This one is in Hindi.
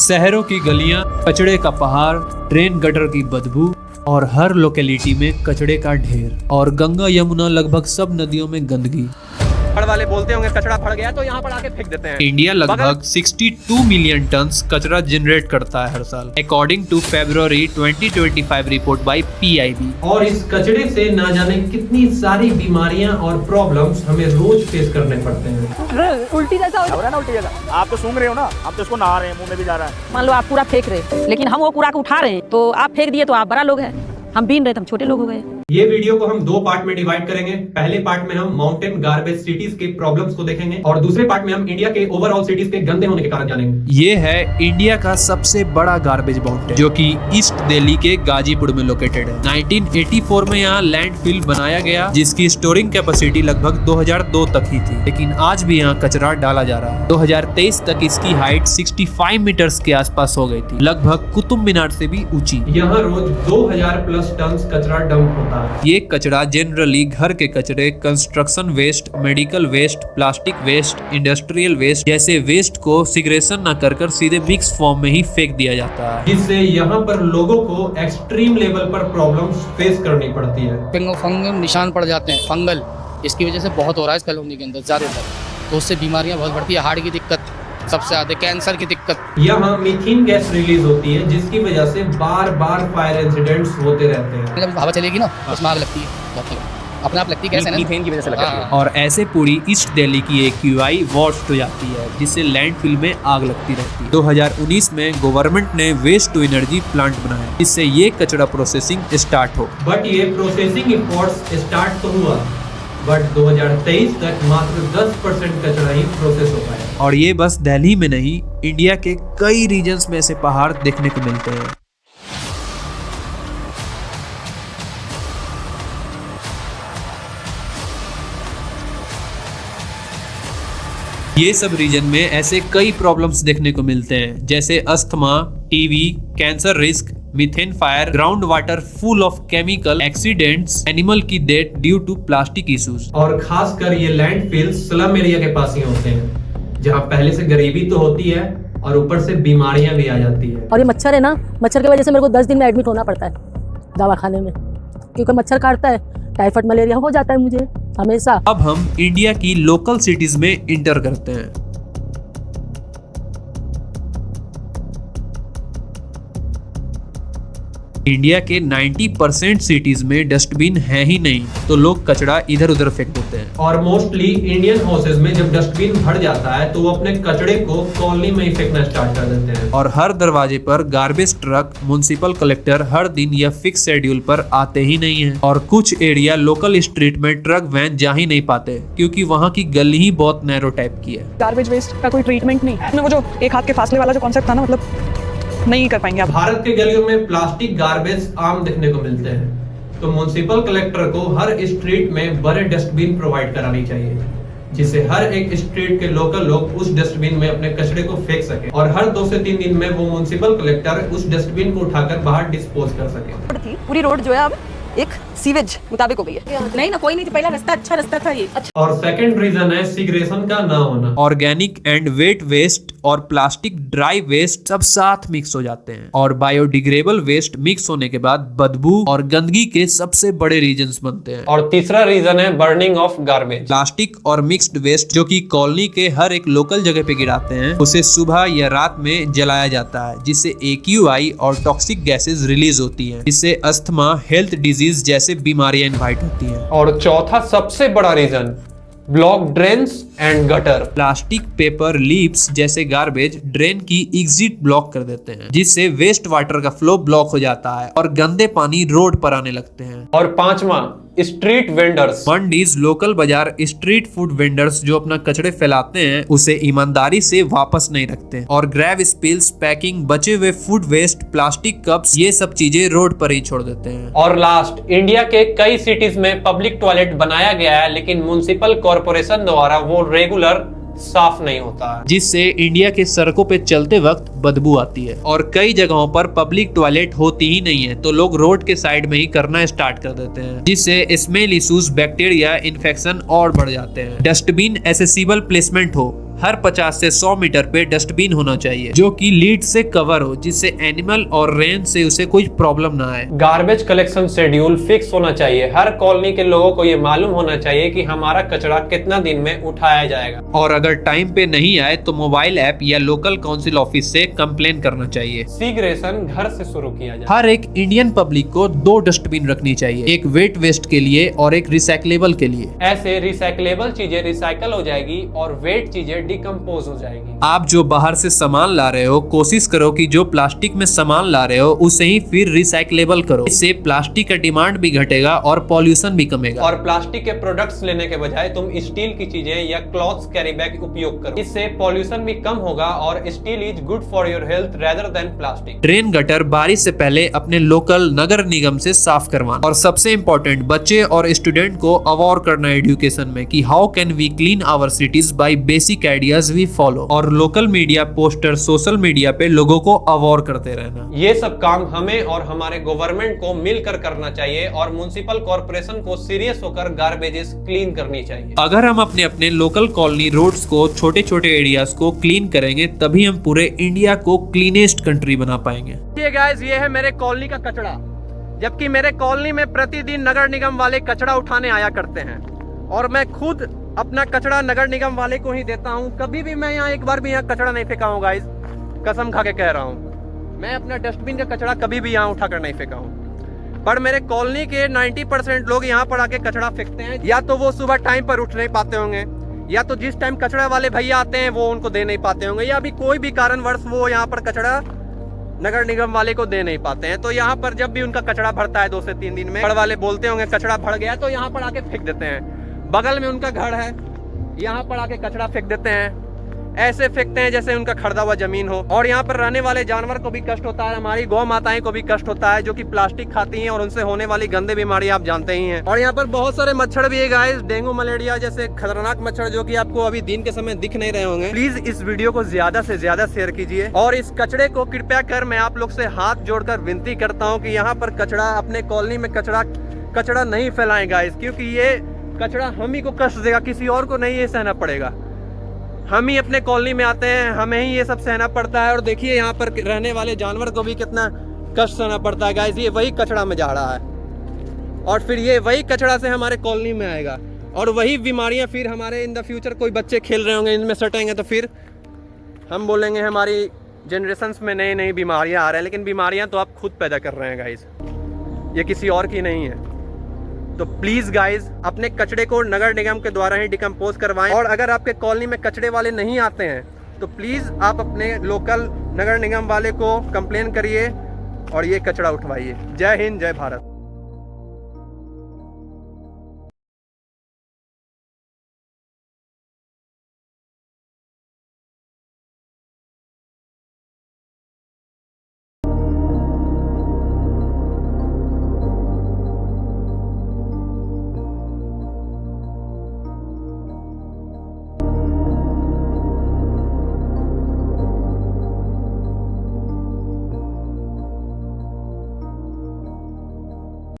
शहरों की गलियां, कचड़े का पहाड़, ट्रेन गटर की बदबू और हर लोकेलिटी में कचड़े का ढेर। और गंगा यमुना लगभग सब नदियों में गंदगी। फड़ वाले बोलते होंगे कचड़ा फड़ गया तो यहाँ पर आके फेंक देते हैं। इंडिया लगभग 62 मिलियन टन कचरा जनरेट करता है हर साल, according to February 2025 report by PIB। और इस कचड़े से ना जाने कितनी सारी बीमारियां और प्रॉब्लम्स हमें रोज फेस करने पड़ते हैं। उल्टी जैसा हो रहा है ना, उल्टी जैसा। आप तो सूंघ रहे हो ना, आप तो इसको नहा रहे हैं, मुंह में भी जा रहा है। मान लो आप पूरा फेंक रहे, लेकिन हम वो कूड़ा को उठा रहे हैं, तो आप फेंक दिए तो आप बड़ा लोग हैं, हम बीन रहे तो हम छोटे लोग हो गए। ये वीडियो को हम दो पार्ट में डिवाइड करेंगे। पहले पार्ट में हम माउंटेन गार्बेज सिटीज के प्रॉब्लम्स को देखेंगे और दूसरे पार्ट में हम इंडिया के ओवरऑल सिटीज के गंदे होने के कारण जानेंगे। ये है इंडिया का सबसे बड़ा गार्बेज माउंटेन, जो कि ईस्ट दिल्ली के गाजीपुर में लोकेटेड है। 1984 में यहाँ लैंडफिल बनाया गया, जिसकी स्टोरिंग कैपेसिटी लगभग 2002 तक ही थी, लेकिन आज भी यहाँ कचरा डाला जा रहा है। 2023 तक इसकी हाइट 65 मीटर्स के आसपास हो गई थी, लगभग कुतुब मीनार से भी ऊंची। यहाँ रोज 2000 प्लस टन कचरा डंप होता है। ये कचरा जनरली घर के कचरे, construction waste, medical waste, plastic waste, industrial waste जैसे वेस्ट को सिग्रेशन न कर सीधे मिक्स फॉर्म में ही फेंक दिया जाता है, जिससे यहाँ पर लोगों को एक्सट्रीम लेवल पर प्रॉब्लम्स फेस करनी पड़ती है। फंगल निशान पड़ जाते हैं, फंगल, इसकी वजह से बहुत हो रहा है इस कॉलोनी के अंदर ज्यादातर, तो उससे बीमारियां बहुत बढ़ती है। हार्ट की दिक्कत सबसे ज्यादा, कैंसर की दिक्कत। यहाँ मीथेन गैस रिलीज होती है, जिसकी वजह से बार बार फायर इंसिडेंट्स होते रहते हैं। जब हवा चलेगी ना उसमें आग लगती है, अपने आप लगती है, मीथेन की वजह से लगती है। और ऐसे पूरी ईस्ट दिल्ली की AQI वॉर्स्ट हो जाती है, जिससे लैंडफिल में आग लगती रहती है। 2019 में गवर्नमेंट ने वेस्ट टू एनर्जी प्लांट बनाया, जिससे ये कचरा प्रोसेसिंग स्टार्ट हो। बट ये प्रोसेसिंग इफोर्ट्स स्टार्ट तो हुआ, बट 2023 तक मात्र 10% कचरा ही प्रोसेस हो पाया। और ये बस दिल्ली में नहीं, इंडिया के कई रीजन्स में ऐसे पहाड़ देखने को मिलते हैं। ये सब रीजन में ऐसे कई प्रॉब्लम्स देखने को मिलते हैं, जैसे asthma, TB, cancer risk, methane fire, ground water full of chemical, accidents, animal की death due to plastic issues. और खासकर ये लैंडफिल स्लम एरिया के पास ही होते हैं, जहाँ पहले से गरीबी तो होती है और ऊपर से बीमारियां भी आ जाती है। और ये मच्छर है ना, मच्छर की वजह से मेरे को 10 दिन में एडमिट होना पड़ता है दवाखाने में, क्योंकि मच्छर काटता है, टाइफाइड मलेरिया हो जाता है मुझे हमेशा। अब हम इंडिया की लोकल सिटीज में इंटर करते हैं। इंडिया के 90% सिटीज में डस्टबिन है ही नहीं, तो लोग कचरा इधर उधर फेंक देते हैं। और मोस्टली इंडियन हाउसेज में जब डस्टबिन भर जाता है तो वो अपने कचड़े को कॉलोनी में ही फेंकना स्टार्ट कर देते हैं। और हर दरवाजे पर गार्बेज ट्रक, म्युनिसिपल कलेक्टर हर दिन या फिक्स शेड्यूल पर आते ही नहीं है। और कुछ एरिया लोकल स्ट्रीट में ट्रक वैन जा ही नहीं पाते, क्योंकि वहाँ की गली ही बहुत नैरो टाइप की है। गार्बेज वेस्ट का कोई ट्रीटमेंट नहीं, वो जो एक हाथ के फासले वाला जो कॉन्सेप्ट था ना, मतलब नहीं कर पाएंगे आप। भारत के गलियों में प्लास्टिक गार्बेज आम देखने को मिलते हैं, तो म्युनिसिपल कलेक्टर को हर स्ट्रीट में बड़े डस्टबिन प्रोवाइड करानी चाहिए, जिससे हर एक स्ट्रीट के लोकल लोग उस डस्टबिन में अपने कचरे को फेंक सके और हर 2 से 3 दिन में वो म्युनिसिपल कलेक्टर उस डस्टबिन को उठाकर बाहर डिस्पोज कर सके। पूरी रोड जो है अब एक सीवेज मुताबिक हो गई है। नहीं ना, कोई नहीं, पहला रास्ता अच्छा रास्ता था ये। और सेकंड रीजन है सिगरेशन का ना होना। ऑर्गेनिक एंड वेट वेस्ट और प्लास्टिक ड्राई वेस्ट सब साथ मिक्स हो जाते हैं, और बायोडिग्रेडेबल वेस्ट मिक्स होने के बाद बदबू और गंदगी के सबसे बड़े रीजन्स बनते हैं। और तीसरा रीजन है बर्निंग ऑफ गार्बेज। प्लास्टिक और मिक्स्ड वेस्ट जो कि कॉलोनी के हर एक लोकल जगह पे गिराते हैं, उसे सुबह या रात में जलाया जाता है, जिससे AQI और टॉक्सिक गैसेस रिलीज होती हैं, जिससे अस्थमा, हेल्थ डिजीज जैसे बीमारियां इन्वाइट होती हैं। और चौथा सबसे बड़ा reason, block drains and gutter. Plastic, paper, leaves जैसे गार्बेज ड्रेन की एग्जिट ब्लॉक कर देते हैं, जिससे वेस्ट वाटर का फ्लो ब्लॉक हो जाता है और गंदे पानी रोड पर आने लगते हैं। और पांचवा, स्ट्रीट वेंडर्स। मंडीज, लोकल बाजार, स्ट्रीट फूड वेंडर्स जो अपना कचरे फैलाते हैं उसे ईमानदारी से वापस नहीं रखते, और ग्रेव स्पिल्स, पैकिंग, बचे हुए फूड वेस्ट, प्लास्टिक कप्स, ये सब चीजें रोड पर ही छोड़ देते हैं। और लास्ट, इंडिया के कई सिटीज में पब्लिक टॉयलेट बनाया गया है, लेकिन म्युनिसिपल कॉर्पोरेशन द्वारा वो रेगुलर साफ नहीं होता है, जिससे इंडिया के सड़कों पे चलते वक्त बदबू आती है। और कई जगहों पर पब्लिक टॉयलेट होती ही नहीं है, तो लोग रोड के साइड में ही करना स्टार्ट कर देते हैं, जिससे स्मेल इश्यूज, बैक्टीरिया इन्फेक्शन और बढ़ जाते हैं। डस्टबिन एसेसिबल प्लेसमेंट हो, हर 50 से 100 मीटर पे डस्टबिन होना चाहिए जो कि लीड से कवर हो, जिससे एनिमल और रेन से उसे कोई प्रॉब्लम ना आए। गार्बेज कलेक्शन शेड्यूल फिक्स होना चाहिए। हर कॉलोनी के लोगों को ये मालूम होना चाहिए कि हमारा कचरा कितना दिन में उठाया जाएगा। और अगर टाइम पे नहीं आए तो मोबाइल ऐप या लोकल काउंसिल ऑफिस से कंप्लेन करना चाहिए। सीग्रेशन घर से शुरू किया जाए। हर एक इंडियन पब्लिक को 2 डस्टबिन रखनी चाहिए, एक वेट वेस्ट के लिए और एक रिसाइकलेबल के लिए। ऐसे रिसाइकलेबल चीजें रिसाइकल हो जाएगी और वेट चीजें डिकम्पोज हो जाएगी। आप जो बाहर से सामान ला रहे हो, कोशिश करो कि जो प्लास्टिक में सामान ला रहे हो उसे ही फिर रिसाइकलेबल करो। इससे प्लास्टिक का डिमांड भी घटेगा और पॉल्यूशन भी कमेगा। और प्लास्टिक के प्रोडक्ट्स लेने के बजाय तुम स्टील की चीजें या क्लॉथ्स कैरी बैग उपयोग करो। इससे पॉल्यूशन भी कम होगा और steel is good for your health rather than plastic. Drain gutter बारिश से पहले अपने लोकल नगर निगम से साफ करवाना। और सबसे इम्पोर्टेंट, बच्चे और स्टूडेंट को अवेयर करना एजुकेशन में कि how can we clean our cities by basic ideas we follow. और local media, poster, social media पे लोगों को अवेयर करते रहना। ये सब काम हमें और हमारे गवर्नमेंट को मिलकर करना चाहिए और म्युनिसिपल कॉर्पोरेशन को सीरियस होकर गार्बेजेस क्लीन करनी चाहिए। अगर हम अपने अपने लोकल कॉलोनी, रोड्स को, छोटे छोटे एरियाज को क्लीन करेंगे तभी हम पूरे इंडिया को क्लीनेस्ट कंट्री बना पाएंगे। गाइस, ये है मेरे कॉलोनी का कचरा। जबकि मेरे कॉलोनी में प्रतिदिन नगर निगम वाले कचरा उठाने आया करते हैं और मैं खुद अपना कचरा नगर निगम वाले को ही देता हूँ। कभी भी मैं यहाँ एक बार भी यहाँ कचरा नहीं फेंका हूँ गाइस, कसम खा के कह रहा हूँ। मैं अपना डस्टबिन का कचरा कभी भी यहाँ उठाकर नहीं फेंका हूँ। पर मेरे कॉलोनी के 90% लोग यहाँ पर आके कचरा फेंकते हैं। या तो वो सुबह टाइम पर उठ नहीं पाते होंगे, या तो जिस टाइम कचरा वाले भैया आते हैं वो उनको दे नहीं पाते होंगे, या भी कोई भी कारणवश वो यहाँ पर कचरा नगर निगम वाले को दे नहीं पाते हैं। तो यहाँ पर जब भी उनका कचरा भरता है 2 से 3 दिन में, घर वाले बोलते होंगे कचरा भर गया, तो यहाँ पर आके फेंक देते हैं। बगल में उनका घर है, यहाँ पर आके कचरा फेंक देते हैं। ऐसे फेंकते हैं जैसे उनका खरीदा हुआ जमीन हो। और यहाँ पर रहने वाले जानवर को भी कष्ट होता है, हमारी गौ माताएं को भी कष्ट होता है जो कि प्लास्टिक खाती हैं और उनसे होने वाली गंदे बीमारी आप जानते ही हैं। और यहाँ पर बहुत सारे मच्छर भी है गाइस, डेंगू, मलेरिया जैसे खतरनाक मच्छर जो कि आपको अभी दिन के समय दिख नहीं रहे होंगे। प्लीज इस वीडियो को ज्यादा से ज्यादा शेयर कीजिए और इस कचरे को कृपया कर मैं आप लोग से हाथ जोड़कर विनती करता हूँ कि यहाँ पर कचरा, अपने कॉलोनी में कचरा नहीं फैलाएं गाइस, क्योंकि ये कचरा हम ही को कष्ट देगा, किसी और को नहीं ये सहना पड़ेगा। हम ही अपने कॉलोनी में आते हैं, हमें ही ये सब सहना पड़ता है। और देखिए यहाँ पर रहने वाले जानवर को भी कितना कष्ट सहना पड़ता है गाइस। ये वही कचरा में जा रहा है और फिर ये वही कचरा से हमारे कॉलोनी में आएगा और वही बीमारियां फिर हमारे इन द फ्यूचर कोई बच्चे खेल रहे होंगे, इनमें सटेंगे तो फिर हम बोलेंगे हमारी जनरेशन्स में नई नई बीमारियां आ रही हैं। लेकिन बीमारियां तो आप खुद पैदा कर रहे हैं गाइस, ये किसी और की नहीं है। तो प्लीज गाइज अपने कचरे को नगर निगम के द्वारा ही डिकम्पोज करवाएं। और अगर आपके कॉलोनी में कचरे वाले नहीं आते हैं तो प्लीज आप अपने लोकल नगर निगम वाले को कंप्लेन करिए और ये कचरा उठवाइए। जय हिंद, जय भारत।